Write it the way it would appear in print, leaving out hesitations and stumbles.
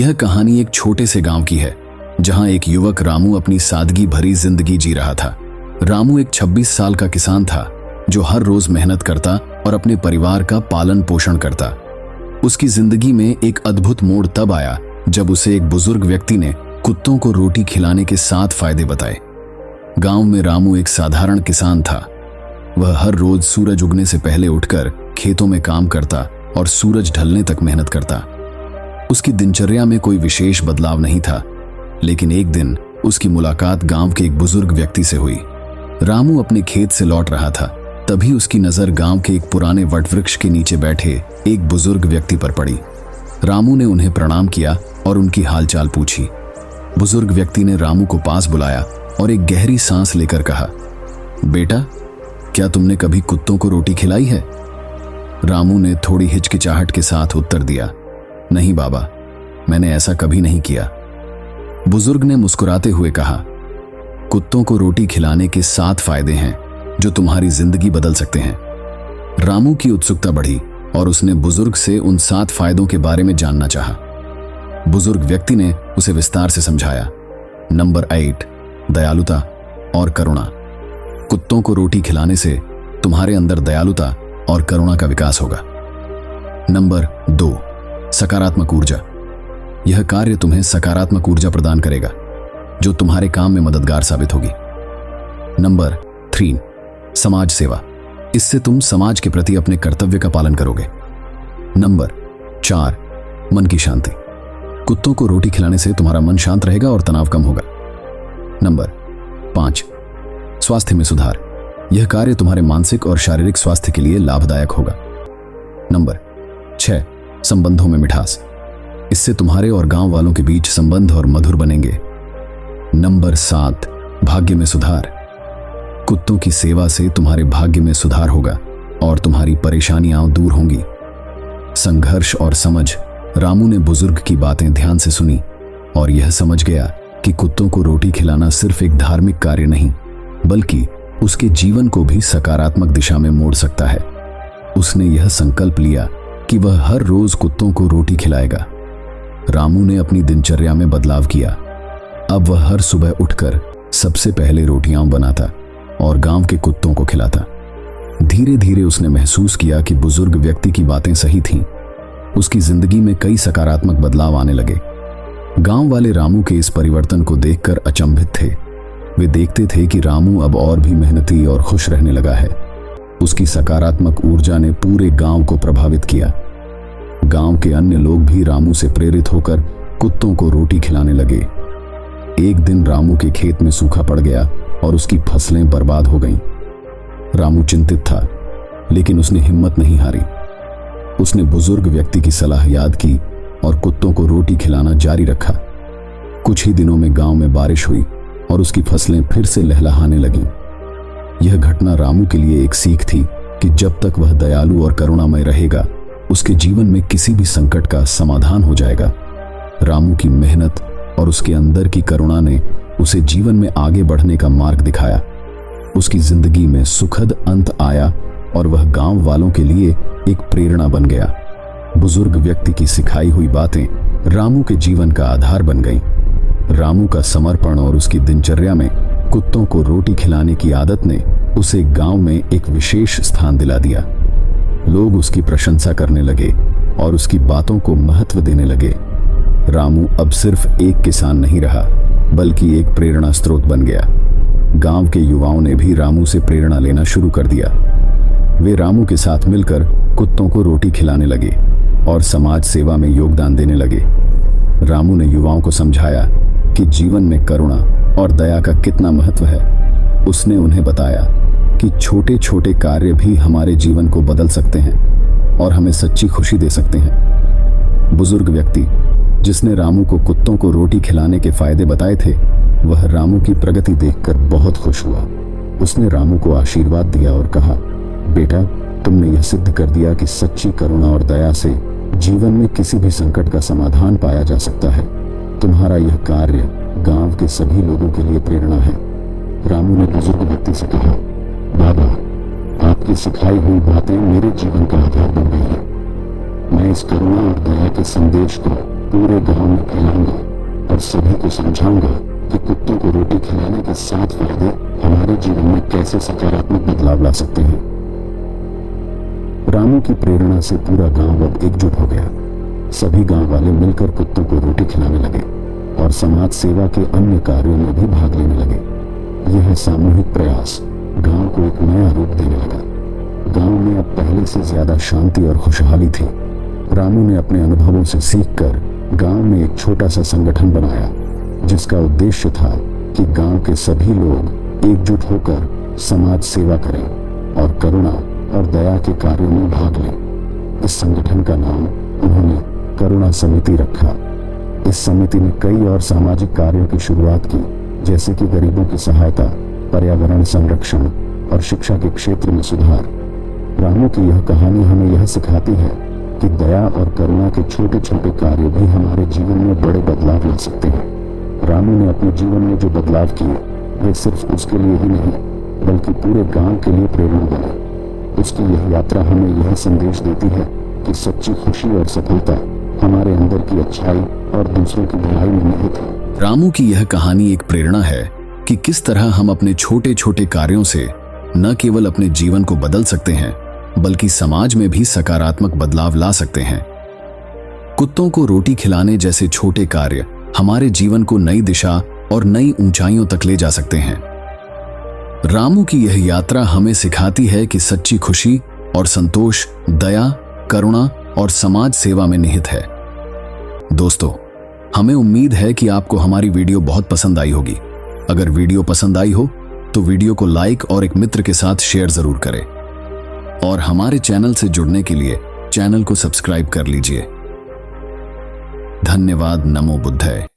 यह कहानी एक छोटे से गांव की है जहां एक युवक रामू अपनी सादगी भरी जिंदगी जी रहा था। रामू एक 26 साल का किसान था जो हर रोज मेहनत करता और अपने परिवार का पालन पोषण करता। उसकी जिंदगी में एक अद्भुत मोड़ तब आया जब उसे एक बुजुर्ग व्यक्ति ने कुत्तों को रोटी खिलाने के 7 फायदे बताए। गांव में रामू एक साधारण किसान था। वह हर रोज सूरज उगने से पहले उठकर खेतों में काम करता और सूरज ढलने तक मेहनत करता। उसकी दिनचर्या में कोई विशेष बदलाव नहीं था, लेकिन एक दिन उसकी मुलाकात गांव के एक बुजुर्ग व्यक्ति से हुई। रामू अपने खेत से लौट रहा था, तभी उसकी नजर गांव के एक पुराने वटवृक्ष के नीचे बैठे एक बुजुर्ग व्यक्ति पर पड़ी। रामू ने उन्हें प्रणाम किया और उनकी हालचाल पूछी। बुजुर्ग व्यक्ति ने रामू को पास बुलाया और एक गहरी सांस लेकर कहा, बेटा, क्या तुमने कभी कुत्तों को रोटी खिलाई है? रामू ने थोड़ी हिचकिचाहट के साथ उत्तर दिया, नहीं बाबा, मैंने ऐसा कभी नहीं किया। बुजुर्ग ने मुस्कुराते हुए कहा, कुत्तों को रोटी खिलाने के 7 फायदे हैं जो तुम्हारी जिंदगी बदल सकते हैं। रामू की उत्सुकता बढ़ी और उसने बुजुर्ग से उन 7 फायदों के बारे में जानना चाहा। बुजुर्ग व्यक्ति ने उसे विस्तार से समझाया। नंबर 8, दयालुता और करुणा। कुत्तों को रोटी खिलाने से तुम्हारे अंदर दयालुता और करुणा का विकास होगा। नंबर 2, सकारात्मक ऊर्जा। यह कार्य तुम्हें सकारात्मक ऊर्जा प्रदान करेगा जो तुम्हारे काम में मददगार साबित होगी। नंबर 3, समाज सेवा। इससे तुम समाज के प्रति अपने कर्तव्य का पालन करोगे। नंबर 4, मन की शांति। कुत्तों को रोटी खिलाने से तुम्हारा मन शांत रहेगा और तनाव कम होगा। नंबर 5, स्वास्थ्य में सुधार। यह कार्य तुम्हारे मानसिक और शारीरिक स्वास्थ्य के लिए लाभदायक होगा। नंबर 6, संबंधों में मिठास। इससे तुम्हारे और गांव वालों के बीच संबंध और मधुर बनेंगे। नंबर 7, भाग्य में सुधार। कुत्तों की सेवा से तुम्हारे भाग्य में सुधार होगा और तुम्हारी परेशानियां दूर होंगी। संघर्ष और समझ। रामू ने बुजुर्ग की बातें ध्यान से सुनी और यह समझ गया कि कुत्तों को रोटी खिलाना सिर्फ एक धार्मिक कार्य नहीं, बल्कि उसके जीवन को भी सकारात्मक दिशा में मोड़ सकता है। उसने यह संकल्प लिया कि वह हर रोज कुत्तों को रोटी खिलाएगा। रामू ने अपनी दिनचर्या में बदलाव किया। अब वह हर सुबह उठकर सबसे पहले रोटियां बनाता और गांव के कुत्तों को खिलाता। धीरे धीरे उसने महसूस किया कि बुजुर्ग व्यक्ति की बातें सही थीं। उसकी जिंदगी में कई सकारात्मक बदलाव आने लगे। गांव वाले रामू के इस परिवर्तन को देखकर अचंभित थे। वे देखते थे कि रामू अब और भी मेहनती और खुश रहने लगा है। उसकी सकारात्मक ऊर्जा ने पूरे गांव को प्रभावित किया। गांव के अन्य लोग भी रामू से प्रेरित होकर कुत्तों को रोटी खिलाने लगे। एक दिन रामू के खेत में सूखा पड़ गया और उसकी फसलें बर्बाद हो गईं। रामू चिंतित था, लेकिन उसने हिम्मत नहीं हारी। उसने बुजुर्ग व्यक्ति की सलाह याद की और कुत्तों को रोटी खिलाना जारी रखा। कुछ ही दिनों में गांव में बारिश हुई और उसकी फसलें फिर से लहलहाने लगीं। यह घटना रामू के लिए एक सीख थी कि जब तक वह दयालु और करुणामय रहेगा, उसके जीवन में किसी भी संकट का समाधान हो जाएगा। रामू की मेहनत और उसके अंदर की करुणा ने उसे जीवन में आगे बढ़ने का मार्ग दिखाया। उसकी जिंदगी में सुखद अंत आया और वह गांव वालों के लिए एक प्रेरणा बन गया। बुजुर्ग व्यक्ति की सिखाई हुई बातें रामू के जीवन का आधार बन गईं। रामू का समर्पण और उसकी दिनचर्या में कुत्तों को रोटी खिलाने की आदत ने उसे गांव में एक विशेष स्थान दिला दिया। लोग उसकी प्रशंसा करने लगे और उसकी बातों को महत्व देने लगे। रामू अब सिर्फ एक किसान नहीं रहा, बल्कि एक प्रेरणा स्रोत बन गया। गांव के युवाओं ने भी रामू से प्रेरणा लेना शुरू कर दिया। वे रामू के साथ मिलकर कुत्तों को रोटी खिलाने लगे और समाज सेवा में योगदान देने लगे। रामू ने युवाओं को समझाया कि जीवन में करुणा और दया का कितना महत्व है। उसने उन्हें बताया कि छोटे छोटे कार्य भी हमारे जीवन को बदल सकते हैं और हमें सच्ची खुशी दे सकते हैं। बुजुर्ग व्यक्ति जिसने रामू को कुत्तों को रोटी खिलाने के फायदे बताए थे, वह रामू की प्रगति देखकर बहुत खुश हुआ। उसने रामू को आशीर्वाद दिया और कहा, बेटा, तुमने यह सिद्ध कर दिया कि सच्ची करुणा और दया से जीवन में किसी भी संकट का समाधान पाया जा सकता है। तुम्हारा यह कार्य गांव के सभी लोगों के लिए प्रेरणा है। रामू ने बुजुर्ग व्यक्ति से कहा, बाबा, आपकी सिखाई हुई बातें मेरे जीवन का आधार बन गई हैं। मैं इस करुणा और दया के संदेश को पूरे गांव में फैलाऊंगा और सभी को समझाऊंगा कि कुत्तों को रोटी खिलाने के 7 फायदे हमारे जीवन में कैसे सकारात्मक बदलाव ला सकते हैं। रामू की प्रेरणा से पूरा गांव अब एकजुट हो गया। सभी गांव वाले मिलकर कुत्तों को रोटी खिलाने लगे और समाज सेवा के अन्य कार्यों में भी भाग लेने लगे। यह सामूहिक प्रयास गांव को एक नया रूप देने लगा। गांव में अब पहले से ज्यादा शांति और खुशहाली थी। रामू ने अपने अनुभवों से सीखकर गांव में एक छोटा सा संगठन बनाया, जिसका उद्देश्य था कि गांव के सभी लोग एकजुट होकर समाज सेवा करें और करुणा और दया के कार्यों में भाग लें। इस संगठन का नाम उन्होंने करुणा समिति रखा। इस समिति ने कई और सामाजिक कार्यों की शुरुआत की, जैसे कि गरीबों की सहायता, पर्यावरण संरक्षण और शिक्षा के क्षेत्र में सुधार। रामू की यह कहानी हमें यह सिखाती है कि दया और करुणा के छोटे छोटे कार्य भी हमारे जीवन में बड़े बदलाव ला सकते हैं। रामू ने अपने जीवन में जो बदलाव किए वे सिर्फ उसके लिए ही नहीं बल्कि पूरे गांव के लिए प्रेरणा बने। उसकी यह यात्रा हमें यह संदेश देती है कि सच्ची खुशी और सफलता हमारे अंदर की अच्छाई और दूसरों की भलाई में निहित है। रामू की यह कहानी एक प्रेरणा है कि किस तरह हम अपने छोटे छोटे कार्यों से न केवल अपने जीवन को बदल सकते हैं बल्कि समाज में भी सकारात्मक बदलाव ला सकते हैं। कुत्तों को रोटी खिलाने जैसे छोटे कार्य हमारे जीवन को नई दिशा और नई ऊंचाइयों तक ले जा सकते हैं। रामू की यह यात्रा हमें सिखाती है कि सच्ची खुशी और संतोष दया, करुणा और समाज सेवा में निहित है। दोस्तों, हमें उम्मीद है कि आपको हमारी वीडियो बहुत पसंद आई होगी। अगर वीडियो पसंद आई हो तो वीडियो को लाइक और एक मित्र के साथ शेयर जरूर करें और हमारे चैनल से जुड़ने के लिए चैनल को सब्सक्राइब कर लीजिए। धन्यवाद। नमो बुद्धाय।